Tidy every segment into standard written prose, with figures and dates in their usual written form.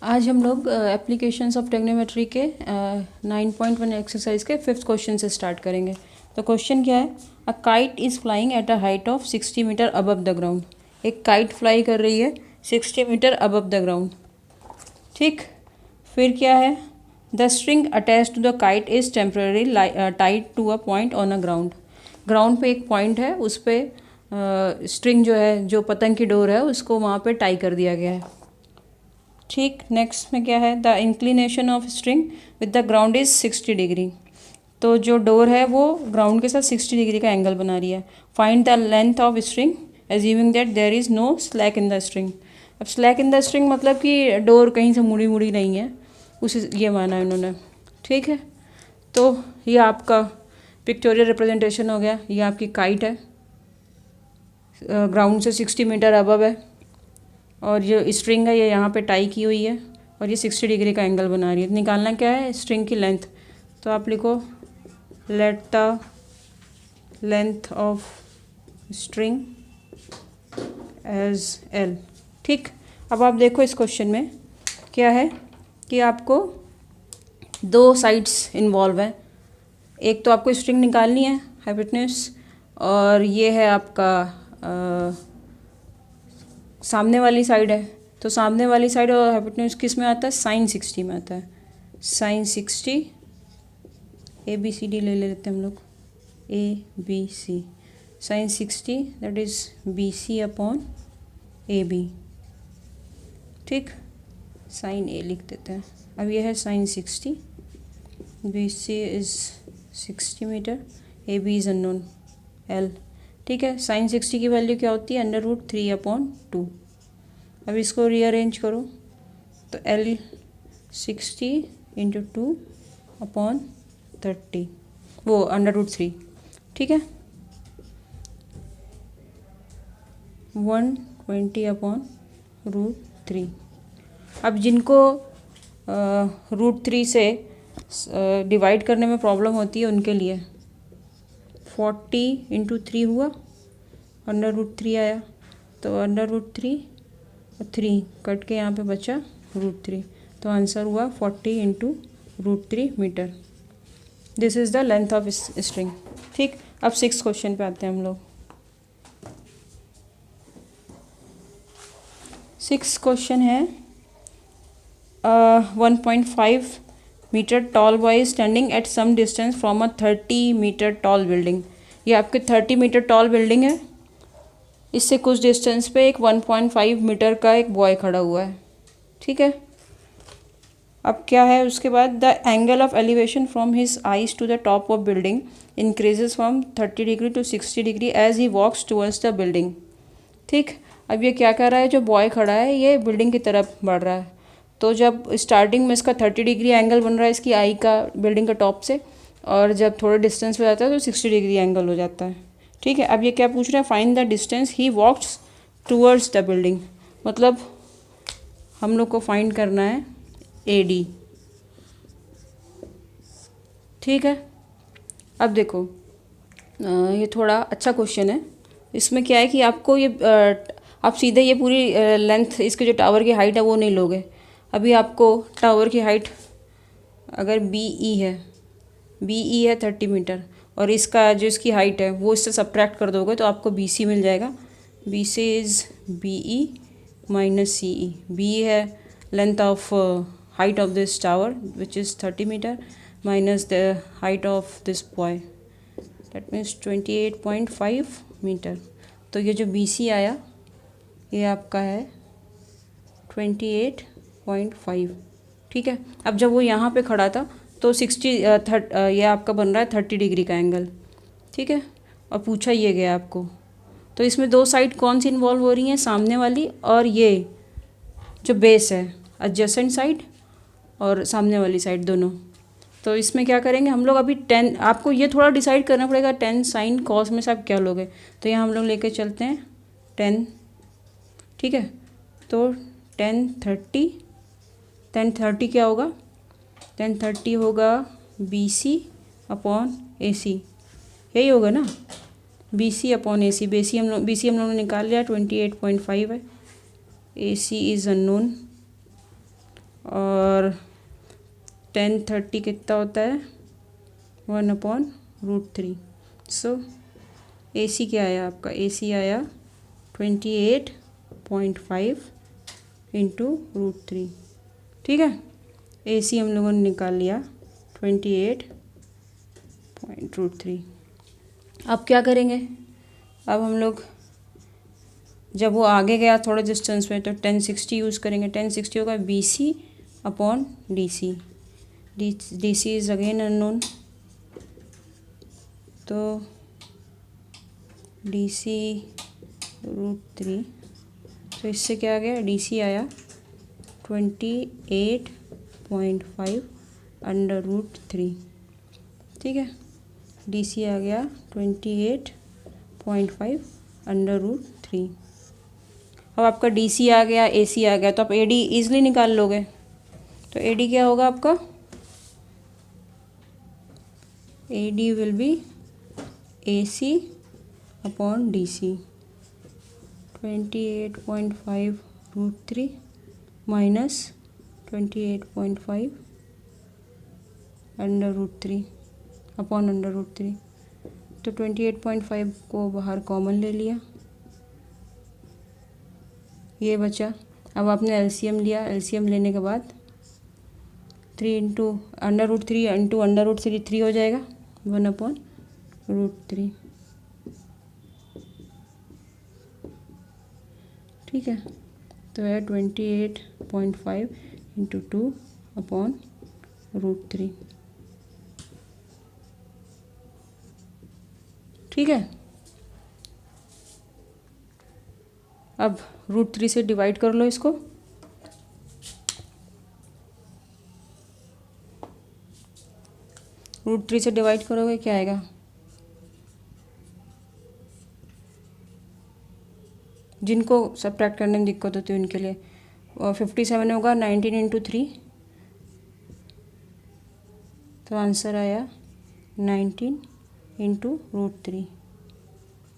आज हम लोग एप्लीकेशंस ऑफ ट्रिग्नोमेट्री के 9.1 एक्सरसाइज के 5th क्वेश्चन से स्टार्ट करेंगे। तो क्वेश्चन क्या है? A kite is flying at a height of 60 meter above the ground. एक काइट फ्लाई कर रही है 60 मीटर अबव द ग्राउंड। ठीक, फिर क्या है? The string attach to the kite is temporary tied to a point on a ground. Ground पे एक पॉइंट है, उस पर स्ट्रिंग जो है, जो पतंग की डोर है, उसको वहाँ पे टाई कर दिया गया है। ठीक, नेक्स्ट में क्या है? The inclination of string with the ground is 60 degree. तो जो डोर है वो ग्राउंड के साथ 60 डिग्री का एंगल बना रही है। Find the length of string assuming that there is no slack in the string. अब स्लैक इन द स्ट्रिंग मतलब कि डोर कहीं से मुड़ी मुड़ी नहीं है, उस ये माना है उन्होंने। ठीक है, तो ये आपका पिक्टोरियल रिप्रेजेंटेशन हो गया। ये आपकी काइट है, ग्राउंड से 60 मीटर अबव है, और जो स्ट्रिंग है ये यहाँ पे टाई की हुई है, और ये 60 डिग्री का एंगल बना रही है। निकालना क्या है? स्ट्रिंग की लेंथ। तो आप लिखो let the length of string as L. ठीक, अब आप देखो इस क्वेश्चन में क्या है कि आपको दो साइड्स इन्वॉल्व हैं। एक तो आपको स्ट्रिंग निकालनी है, हाइपोटेन्यूज, और ये है आपका सामने वाली साइड है। तो सामने वाली साइड और हाइपोटेन्यूज किस में आता है? साइन 60 में आता है। साइन 60 ABCD ले लेते हैं हम लोग, ABC। Sine 60 that is BC upon AB। ठीक, साइन A लिख देते हैं। अब यह है sine 60, BC is 60 meter, AB is unknown L। ठीक है, साइन 60 की वैल्यू क्या होती है? √3 अपॉन 2। अब इसको रीअरेंज करो तो L 60 इंटू 2 अपॉन 30, वो √3। ठीक है, 120 अपॉन √3। अब जिनको √3 से डिवाइड करने में प्रॉब्लम होती है उनके लिए 40 इंटू 3 हुआ, √3 आया, तो √3 और 3 कट के यहाँ पे बचा √3, तो आंसर हुआ 40 into √3 meter. This is the length of string. ठीक, अब 6th क्वेश्चन पे आते हैं हम लोग। 6th क्वेश्चन है 1.5 meter tall boy standing at some distance from a 30 meter tall building. ये आपके 30 मीटर टॉल बिल्डिंग है, इससे कुछ डिस्टेंस पे एक 1.5 मीटर का एक बॉय खड़ा हुआ है। ठीक है, अब क्या है उसके बाद? The angle of elevation from his eyes to the top of building increases from 30 degree to 60 degree as he walks towards the building. ठीक, अब ये क्या कर रहा है? जो बॉय खड़ा है ये बिल्डिंग की तरफ बढ़ रहा है। तो जब स्टार्टिंग में इसका 30 डिग्री एंगल बन रहा है इसकी आई का बिल्डिंग का टॉप से, और जब थोड़े डिस्टेंस पे जाता है तो 60 डिग्री एंगल हो जाता है। ठीक है, अब ये क्या पूछ रहा है? Find the distance he walks towards the building. मतलब हम लोग को फाइंड करना है AD। ठीक है, अब देखो ये थोड़ा अच्छा क्वेश्चन है। इसमें क्या है कि आपको ये आप सीधे ये पूरी लेंथ, इसके जो टावर की हाइट है वो नहीं लोगे। अभी आपको टावर की हाइट अगर BE है 30 मीटर, और इसका जो इसकी हाइट है वो इससे सब्ट्रैक्ट कर दोगे तो आपको BC मिल जाएगा। BC is BE minus CE। BE है length of height of this tower which is 30 meter minus the height of this boy, that means 28.5 meter. तो ये जो BC आया ये आपका है 28.5। ठीक है, अब जब वो यहाँ पे खड़ा था तो 60 ये आपका बन रहा है 30 डिग्री का एंगल। ठीक है, और पूछा ये गया आपको। तो इसमें दो साइड कौन सी इन्वॉल्व हो रही हैं? सामने वाली और ये जो बेस है, एडजेसेंट साइड और सामने वाली साइड दोनों। तो इसमें क्या करेंगे हम लोग? अभी 10, आपको ये थोड़ा डिसाइड करना पड़ेगा 10 साइन कॉस में से आप क्या लोगे। तो यहाँ हम लोग लेके चलते हैं 10। ठीक है, तो 10 30 क्या होगा? 10 30 होगा BC अपॉन AC, यही होगा ना? BC upon AC। BC हम लोगों ने निकाल लिया, 28.5 है। AC इज़ अननोन, और 10/30 कितना होता है 1/√3। सो AC क्या आया आपका, AC आया 28.5 इंटू √3। ठीक है, AC हम लोगों ने निकाल लिया 28.√3। अब क्या करेंगे, अब हम लोग जब वो आगे गया थोड़ा डिस्टेंस में तो 1060 यूज़ करेंगे। 1060 होगा BC/DC। DC is again unknown, तो DC√3। तो इससे क्या आ गया, DC आया 28.5 √3। ठीक है, DC आ गया 28.5 √3। अब आपका DC आ गया, AC आ गया, तो आप AD ईजिली निकाल लोगे। तो AD क्या होगा आपका, AD will be AC/DC 28.5 √3 minus 28.5 √3 upon √3। तो 28.5 को बाहर कॉमन ले लिया, ये बचा। अब आपने LCM लिया, LCM लेने के बाद 3 इंटू √3 इंटू √3 3 हो जाएगा 1/√3। ठीक है, तो है 28.5 इंटू 2/√3। ठीक है, अब √3 से डिवाइड कर लो इसको। √3 से डिवाइड करोगे क्या आएगा, जिनको सब्ट्रैक्ट करने में दिक्कत होती है उनके लिए। 57 होगा 19 इंटू 3, तो आंसर आया 19 इंटू √3।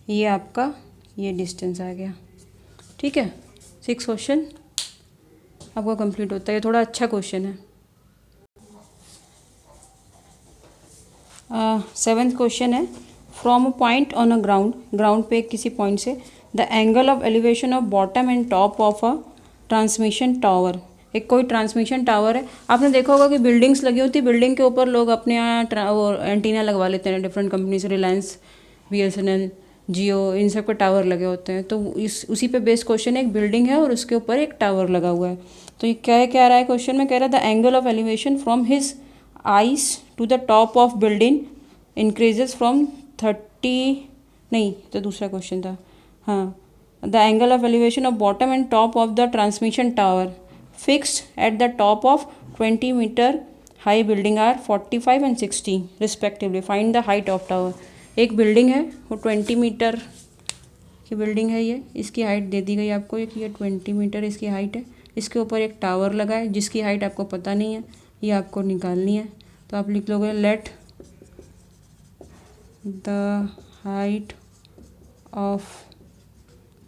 ये आपका ये डिस्टेंस आ गया। ठीक है, 6 क्वेश्चन आपका कंप्लीट होता है। ये थोड़ा अच्छा क्वेश्चन है। 7th क्वेश्चन है, from a point on a ground पे किसी पॉइंट से the angle of elevation of bottom and top of a transmission tower. एक कोई ट्रांसमिशन टावर है, आपने देखा होगा कि बिल्डिंग्स लगी होती है, बिल्डिंग के ऊपर लोग अपने यहाँ वो एंटीना लगवा लेते हैं, डिफरेंट कंपनी से, रिलायंस, BSNL, जियो, इन सब के टावर लगे होते हैं। तो उसी पे बेस्ड क्वेश्चन है, एक बिल्डिंग है और उसके ऊपर एक टावर लगा हुआ है। तो ये क्या रहा है क्वेश्चन में, कह रहा है the angle of elevation from his eyes to the top of building increases from 30, नहीं तो दूसरा क्वेश्चन था, हाँ, the angle of elevation of bottom and top of the transmission tower fixed at the top of 20 meter high building are 45 and 60 respectively, find the height of tower. एक building है, वो 20 metre की building है, ये इसकी height दे दी गई आपको, ये 20 मीटर इसकी हाइट है। इसके ऊपर एक टावर लगा है जिसकी हाइट आपको पता नहीं है, ये आपको निकालनी है। तो आप लिख लोगे let the height of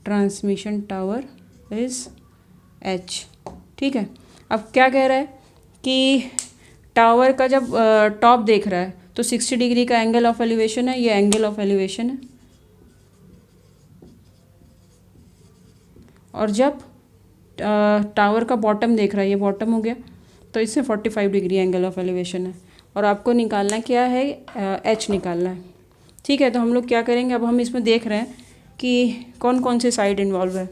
transmission tower is h। ठीक है, अब क्या कह रहा है कि टावर का जब टॉप देख रहा है तो 60 डिग्री का एंगल ऑफ एलिवेशन है, ये एंगल ऑफ एलिवेशन है। और जब टावर का बॉटम देख रहा है, ये बॉटम हो गया, तो इससे 45 डिग्री एंगल ऑफ एलिवेशन है। और आपको निकालना क्या है, h निकालना है। ठीक है, तो हम लोग क्या करेंगे, अब हम इसमें देख रहे हैं कि कौन कौन से साइड इन्वॉल्व है।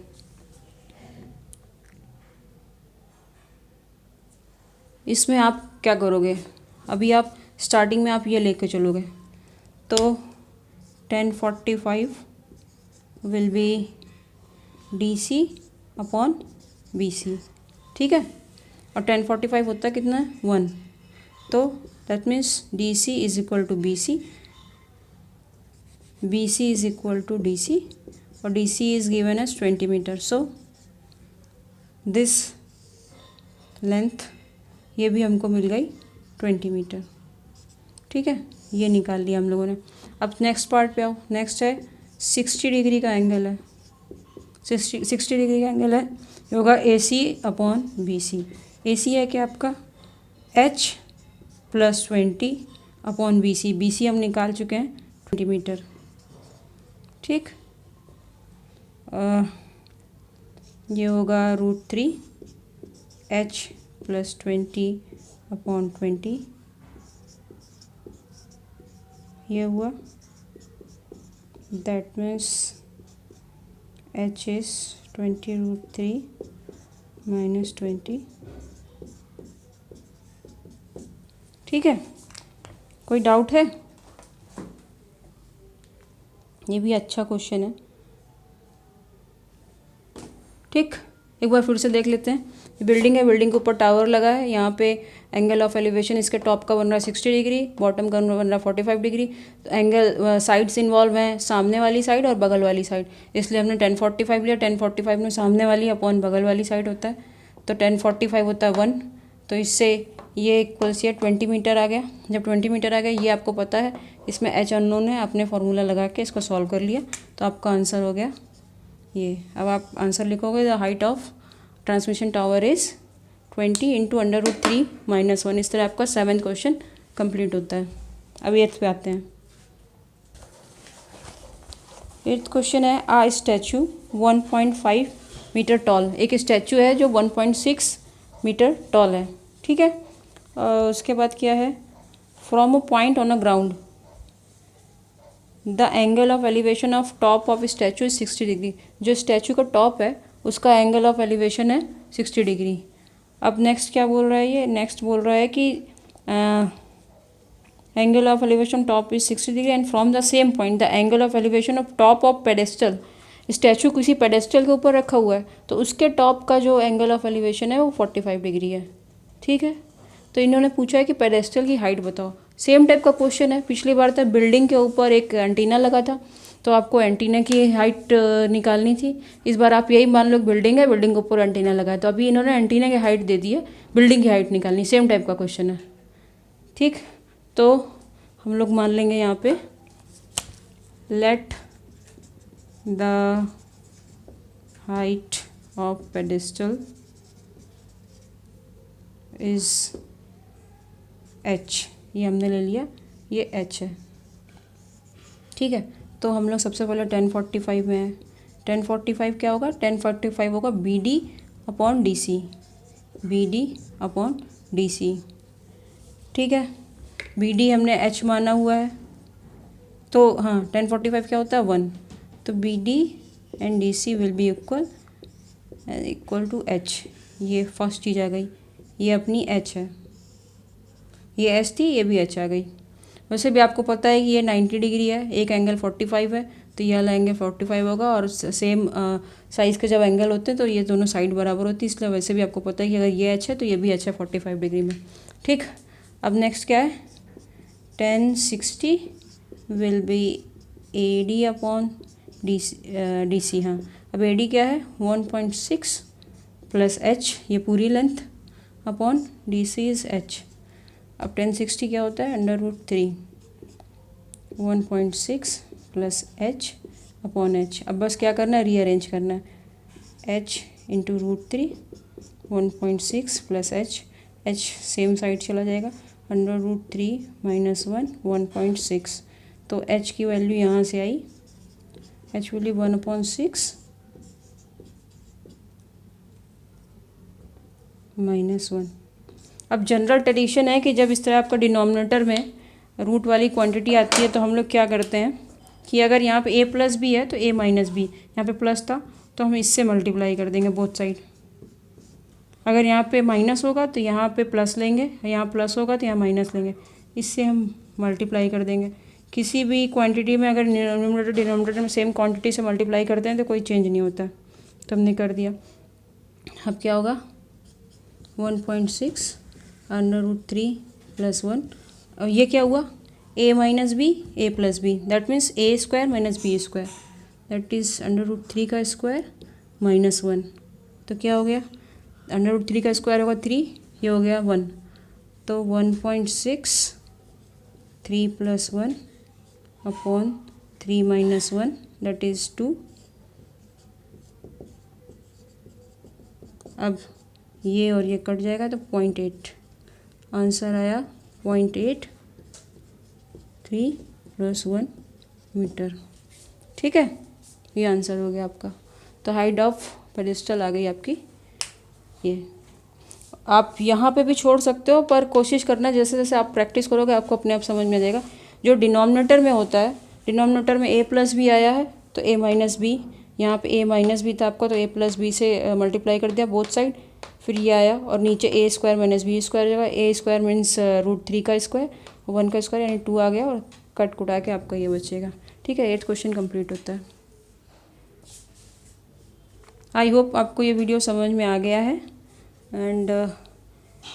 इसमें आप क्या करोगे, अभी आप स्टार्टिंग में आप ये लेके चलोगे, तो 1045 विल बी DC/BC। ठीक है, और 1045 होता है कितना, 1, तो that means DC is equal to BC, BC is equal to DC, और DC is given as 20 meter. So this length ये भी हमको मिल गई 20 मीटर। ठीक है, ये निकाल लिया हम लोगों ने। अब नेक्स्ट पार्ट पे आओ। नेक्स्ट है 60 डिग्री का एंगल है, 60 डिग्री का एंगल है, ये होगा AC/BC। ए सी है क्या आपका h plus 20 upon B C. B C हम निकाल चुके हैं 20 मीटर। ठीक, ये होगा √3 h प्लस 20 अपॉन 20, ये हुआ। That means h is 20 √3 minus 20। ठीक है, कोई डाउट है? ये भी अच्छा क्वेश्चन है। ठीक, एक बार फिर से देख लेते हैं। बिल्डिंग है, बिल्डिंग के ऊपर टावर लगा है। यहाँ पे एंगल ऑफ एलिवेशन इसके टॉप का बन रहा है 60 डिग्री, बॉटम का बन रहा है 45 डिग्री। तो एंगल साइड्स इन्वॉल्व हैं, सामने वाली साइड और बगल वाली साइड, इसलिए हमने 1045 लिया। 1045 में सामने वाली अपॉन बगल वाली साइड होता है, तो 1045 होता है 1। तो इससे ये इक्वल्स ये 20 मीटर आ गया। जब 20 मीटर आ गया, ये आपको पता है, इसमें h अननोन है, आपने फार्मूला लगा के इसको सॉल्व कर लिया, तो आपका आंसर हो गया ये। अब आप आंसर लिखोगे, the height of transmission tower is 20 into √3 minus 1। इस तरह आपका 7th क्वेश्चन कंप्लीट होता है। अब 8th पे आते हैं। 8th क्वेश्चन है, आ स्टैचू 1.5 मीटर टॉल। एक स्टैचू है जो 1.6 मीटर टॉल है। ठीक है, उसके बाद क्या है, from a point on a ground the angle of elevation of top of statute is 60 degree. जो स्टैचू का टॉप है उसका एंगल ऑफ एलिवेशन है 60 डिग्री। अब नेक्स्ट क्या बोल रहा है ये, नेक्स्ट बोल रहा है कि angle of elevation top is 60 degree and from the same point the angle of elevation of top of pedestal. Statue किसी पेडेस्टल के ऊपर रखा हुआ है, तो उसके टॉप का जो एंगल ऑफ एलिवेशन है वो 45 डिग्री है। ठीक है, तो इन्होंने पूछा है कि पेडेस्टल की हाइट बताओ। सेम टाइप का क्वेश्चन है, पिछली बार था बिल्डिंग के ऊपर एक एंटीना लगा था, तो आपको एंटीना की हाइट निकालनी थी। इस बार आप यही मान लो बिल्डिंग है, बिल्डिंग के ऊपर एंटीना लगा है, तो अभी इन्होंने एंटीना की हाइट दे दी है, बिल्डिंग की हाइट निकालनी। सेम टाइप का क्वेश्चन है। ठीक, तो हम लोग मान लेंगे यहाँ पे, let the height of pedestal is h, ये हमने ले लिया, ये h है। ठीक है, तो हम लोग सबसे पहले 1045 में है। 1045 क्या होगा, 1045 होगा B D upon D C, B D upon D C. ठीक है, बी डी हमने h माना हुआ है, तो हाँ 1045 क्या होता है 1, तो B D and D C will be equal to h। ये फर्स्ट चीज़ आ गई, ये अपनी h है, ये h थी, ये भी h आ गई। वैसे भी आपको पता है कि ये 90 डिग्री है, एक एंगल 45 है, तो ये वाला एंगल 45 होगा, और सेम साइज़ के जब एंगल होते हैं तो ये दोनों साइड बराबर होती है, इसलिए वैसे भी आपको पता है कि अगर ये h है तो ये भी h है 45 डिग्री में। ठीक, अब नेक्स्ट क्या है, 1060 will be A D upon D C. हाँ, अब ए डी क्या है 1.6 प्लस h, ये पूरी लेंथ, upon D C is h। अब 1060 क्या होता है √3 1.6 प्लस h अपॉन h। अब बस क्या करना है, रीअरेंज करना है, h into √3 1.6 plus h same side चला जाएगा, √3 माइनस 1 तो h की वैल्यू यहाँ से आई, h वैल्यू 1/6 माइनस 1। अब जनरल ट्रेडिशन है कि जब इस तरह आपका डिनोमिनेटर में रूट वाली क्वांटिटी आती है तो हम लोग क्या करते हैं कि अगर यहाँ पे a प्लस बी है तो a माइनस बी, यहाँ पे प्लस था तो हम इससे मल्टीप्लाई कर देंगे बोथ साइड। अगर यहाँ पे माइनस होगा तो यहाँ पे प्लस लेंगे, यहाँ प्लस होगा तो यहाँ माइनस लेंगे, इससे हम मल्टीप्लाई कर देंगे। किसी भी क्वांटिटी में अगर न्यूमरेटर डिनोमिनेटर में सेम क्वांटिटी से मल्टीप्लाई करते हैं तो कोई चेंज नहीं होता, तो हमने कर दिया। अब क्या होगा 1.6 √3 प्लस 1, और ये क्या हुआ a minus B a plus B, that means a square minus B square, that is √3 का स्क्वायर माइनस 1। तो क्या हो गया, √3 का स्क्वायर होगा 3, ये हो गया 1, तो 1.6 3 plus 1 upon 3 minus 1 that is 2। अब ये और ये कट जाएगा तो 0.8 आंसर आया 0.83+1 मीटर। ठीक है, ये आंसर हो गया आपका। तो हाइट ऑफ पेडेस्टल आ गई आपकी। ये आप यहाँ पे भी छोड़ सकते हो, पर कोशिश करना जैसे जैसे आप प्रैक्टिस करोगे आपको अपने आप समझ में आ जाएगा। जो डिनोमिनेटर में होता है, डिनोमिनेटर में a+b आया है तो a-b, यहाँ पे a-b था आपका तो a+b से मल्टीप्लाई कर दिया बोथ साइड, फिर ये आया और नीचे a² - b² जगह a² मीन्स √3 का स्क्वायर, 1 का स्क्वायर यानी 2 आ गया और कट कुटा के आपका ये बचेगा। ठीक है, 8 क्वेश्चन कंप्लीट होता है। आई होप आपको ये वीडियो समझ में आ गया है एंड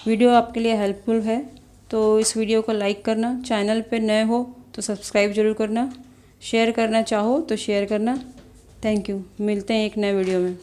वीडियो आपके लिए हेल्पफुल है, तो इस वीडियो को लाइक करना, चैनल पे नए हो तो सब्सक्राइब ज़रूर करना, शेयर करना चाहो तो शेयर करना। थैंक यू, मिलते हैं एक नए वीडियो में।